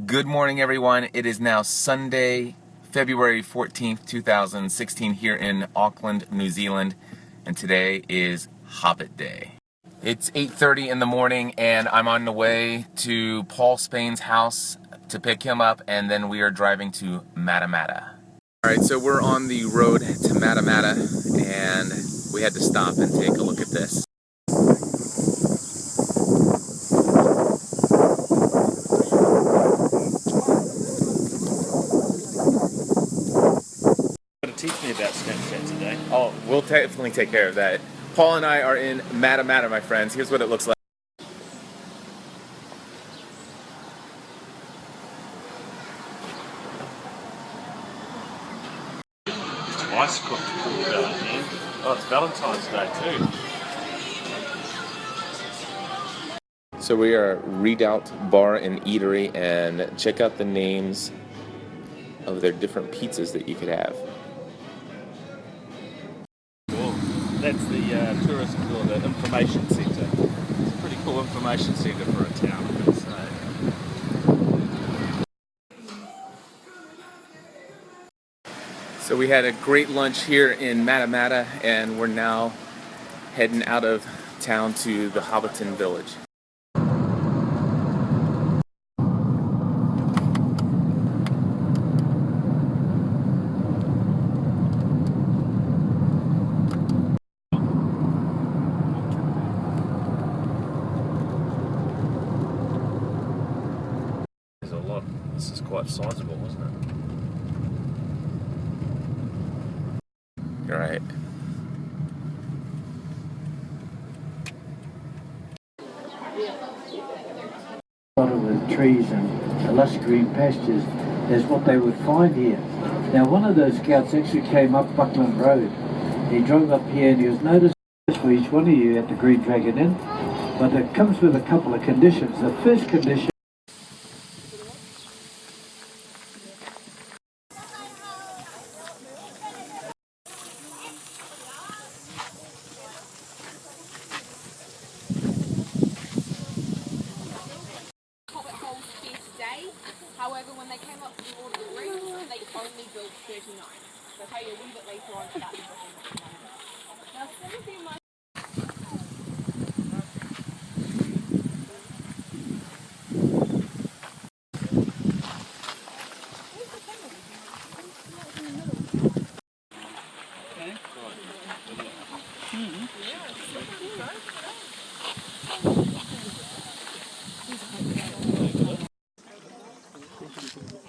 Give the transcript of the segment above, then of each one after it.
Good morning, everyone. It is now Sunday, February 14th, 2016 here in Auckland, New Zealand, and today is Hobbit Day. It's 8:30 in the morning and I'm on the way to Paul Spain's house to pick him up, and then we are driving to Matamata. Alright, so we're on the road to Matamata and we had to stop and take a look at this. Teach me about Snapchat today. Oh, we'll definitely take care of that. Paul and I are in Matamata, my friends. Here's what it looks like. Twice cooked pork belly, man. Oh, it's Valentine's Day too. So we are Redoubt Bar and Eatery, and check out the names of their different pizzas that you could have. Cool. That's the tourist or the information centre. It's a pretty cool information centre for a town, I'm going to say. So we had a great lunch here in Matamata, and we're now heading out of town to the Hobbiton village. There's a lot. This is quite sizable, isn't it? You're right. A lot of the trees and the lush green pastures is what they would find here. Now, one of those scouts actually came up Buckland Road. He drove up here and he was noticed for each one of you at the Green Dragon Inn, but it comes with a couple of conditions. The first condition However, when they came up with all the rooms, they only built 39. So I'll tell you a little bit later on about the booking. Now, 17 months.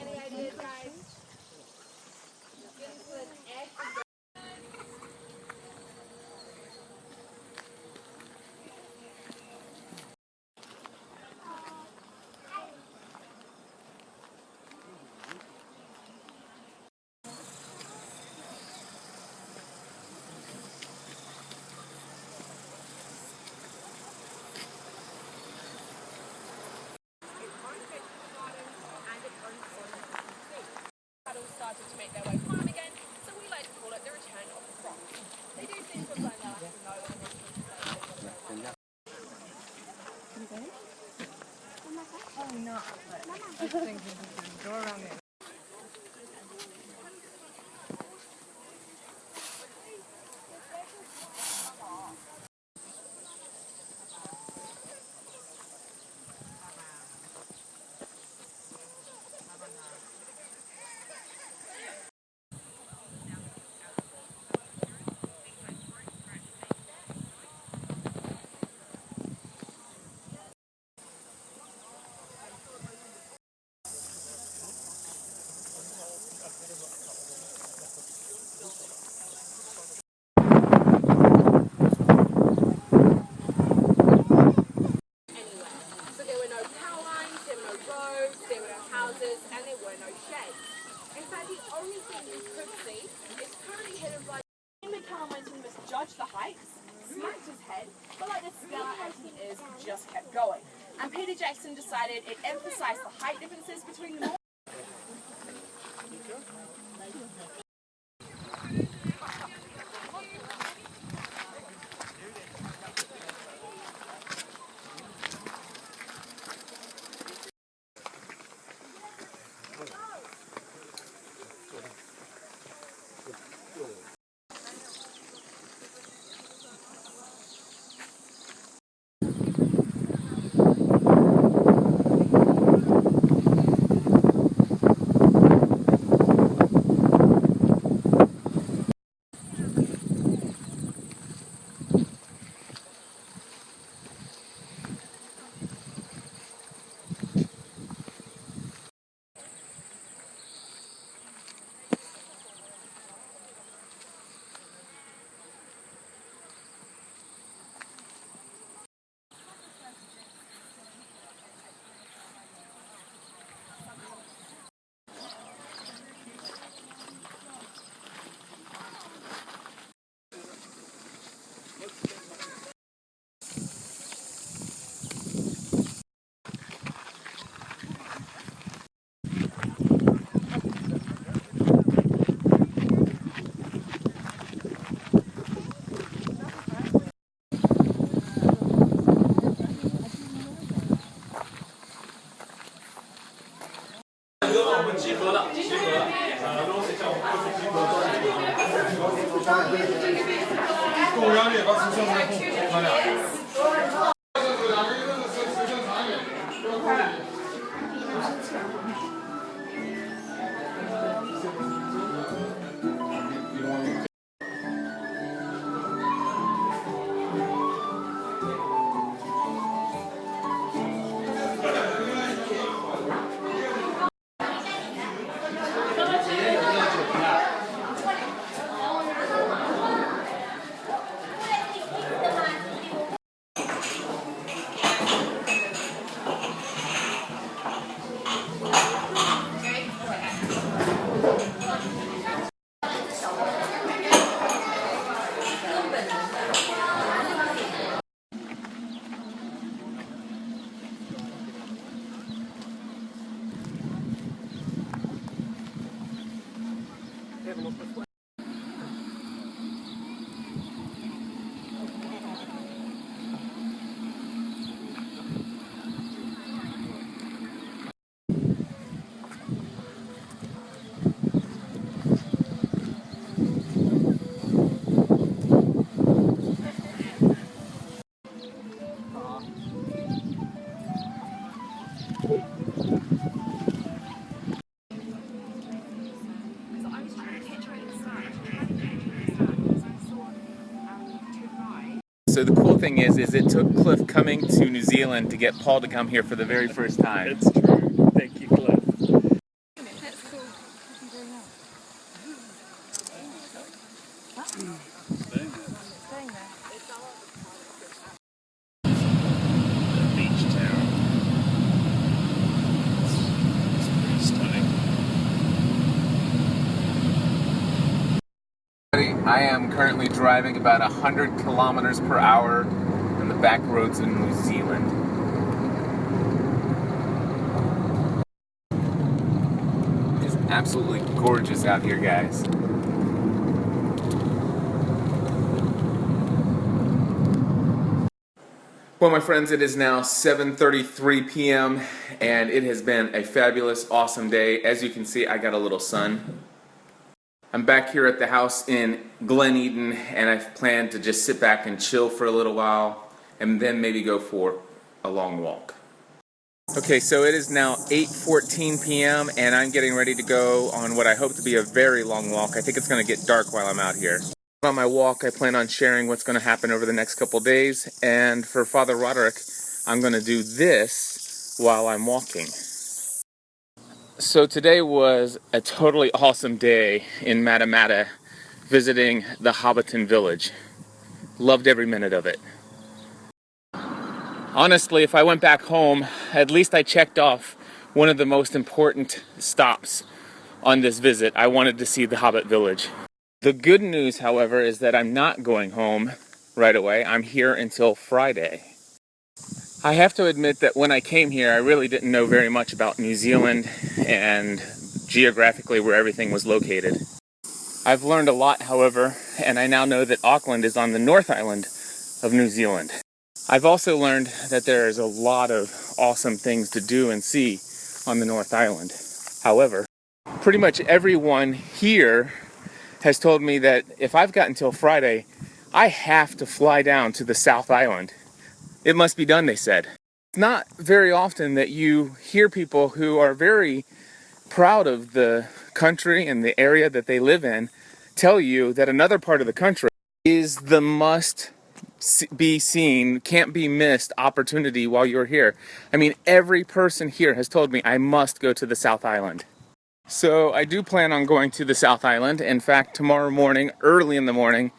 Any ideas, guys? Started to make their way home again, so we like to call it the return of the frog. They do seem to find out to know when oh no, but I was thinking go around there. And there were no shades. In fact, the only thing you could see is currently hidden by the car went and misjudged the heights, smacked his head, but like the stellar as he is, just kept going. And Peter Jackson decided it emphasized the height differences between them all. So the cool thing is it took Cliff coming to New Zealand to get Paul to come here for the very first time. It's true. Thank you, Cliff. That's cool. Staying there. The beach town. It's pretty stunning. I am currently driving about 100 kilometers per hour on the back roads in New Zealand. It's absolutely gorgeous out here, guys. Well, my friends, it is now 7:33 p.m. and it has been a fabulous, awesome day. As you can see, I got a little sun. I'm back here at the house in Glen Eden, and I've planned to just sit back and chill for a little while, and then maybe go for a long walk. Okay, so it is now 8:14 p.m., and I'm getting ready to go on what I hope to be a very long walk. I think it's going to get dark while I'm out here. On my walk, I plan on sharing what's going to happen over the next couple days, and for Father Roderick, I'm going to do this while I'm walking. So today was a totally awesome day in Matamata, visiting the Hobbiton village. Loved every minute of it. Honestly, if I went back home, at least I checked off one of the most important stops on this visit. I wanted to see the Hobbit village. The good news, however, is that I'm not going home right away. I'm here until Friday. I have to admit that when I came here, I really didn't know very much about New Zealand and geographically where everything was located. I've learned a lot, however, and I now know that Auckland is on the North Island of New Zealand. I've also learned that there is a lot of awesome things to do and see on the North Island. However, pretty much everyone here has told me that if I've got until Friday, I have to fly down to the South Island. It must be done, they said. It's not very often that you hear people who are very proud of the country and the area that they live in tell you that another part of the country is the must be seen, can't be missed opportunity while you're here. I mean, every person here has told me I must go to the South Island. So I do plan on going to the South Island. In fact, tomorrow morning, early in the morning,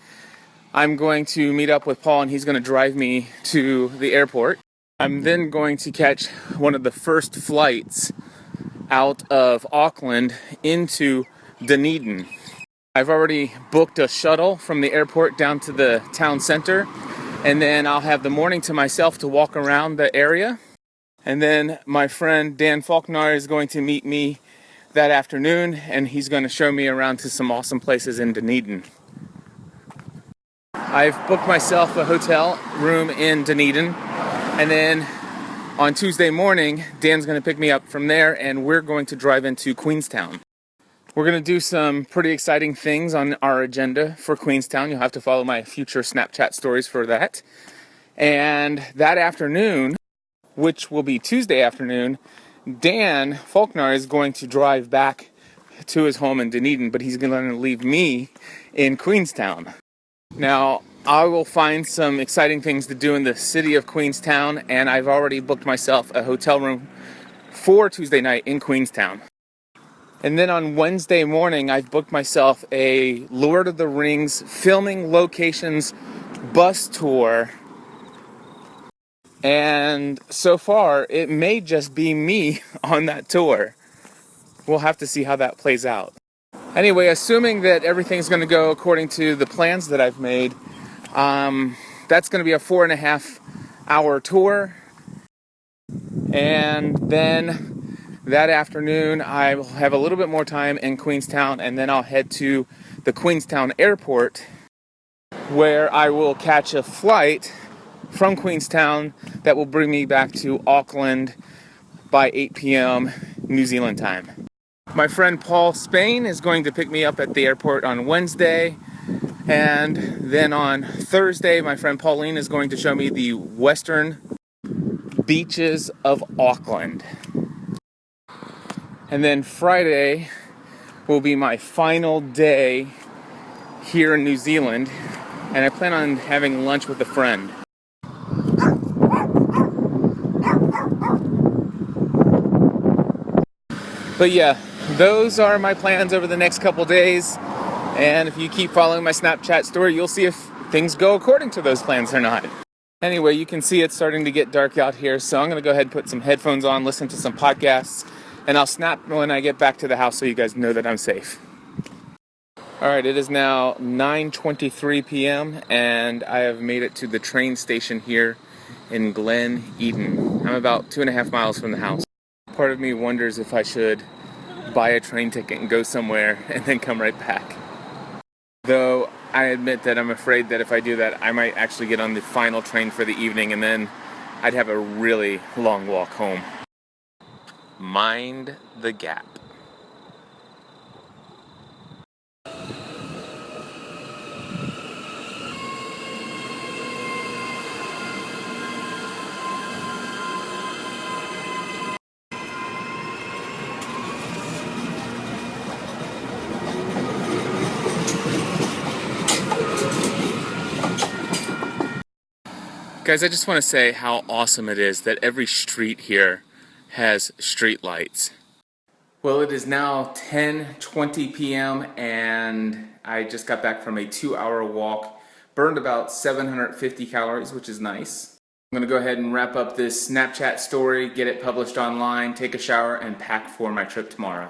I'm going to meet up with Paul and he's going to drive me to the airport. I'm then going to catch one of the first flights out of Auckland into Glen Eden. I've already booked a shuttle from the airport down to the town center, and then I'll have the morning to myself to walk around the area. And then my friend Dan Faulkner is going to meet me that afternoon, and he's going to show me around to some awesome places in Glen Eden. I've booked myself a hotel room in Glen Eden, and then on Tuesday morning, Dan's going to pick me up from there, and we're going to drive into Queenstown. We're going to do some pretty exciting things on our agenda for Queenstown. You'll have to follow my future Snapchat stories for that. And that afternoon, which will be Tuesday afternoon, Dan Faulkner is going to drive back to his home in Dunedin, but he's going to leave me in Queenstown. Now, I will find some exciting things to do in the city of Queenstown, and I've already booked myself a hotel room for Tuesday night in Queenstown. And then on Wednesday morning, I've booked myself a Lord of the Rings filming locations bus tour. And so far, it may just be me on that tour. We'll have to see how that plays out. Anyway, assuming that everything's going to go according to the plans that I've made, that's going to be a 4.5-hour tour. And then that afternoon, I will have a little bit more time in Queenstown, and then I'll head to the Queenstown airport, where I will catch a flight from Queenstown that will bring me back to Auckland by 8 p.m. New Zealand time. My friend Paul Spain is going to pick me up at the airport on Wednesday, and then on Thursday, my friend Pauline is going to show me the western beaches of Auckland. And then Friday will be my final day here in New Zealand, and I plan on having lunch with a friend. But yeah, those are my plans over the next couple days, and if you keep following my Snapchat story, you'll see if things go according to those plans or not. Anyway, you can see it's starting to get dark out here, so I'm going to go ahead and put some headphones on, listen to some podcasts, and I'll snap when I get back to the house so you guys know that I'm safe. Alright, it is now 9:23 p.m. and I have made it to the train station here in Glen Eden. I'm about 2.5 miles from the house. Part of me wonders if I should buy a train ticket and go somewhere and then come right back. Though I admit that I'm afraid that if I do that, I might actually get on the final train for the evening, and then I'd have a really long walk home. Mind the gap. Guys, I just want to say how awesome it is that every street here has street lights. Well, it is now 10:20 p.m. and I just got back from a 2-hour walk. Burned about 750 calories, which is nice. I'm going to go ahead and wrap up this Snapchat story, get it published online, take a shower, and pack for my trip tomorrow.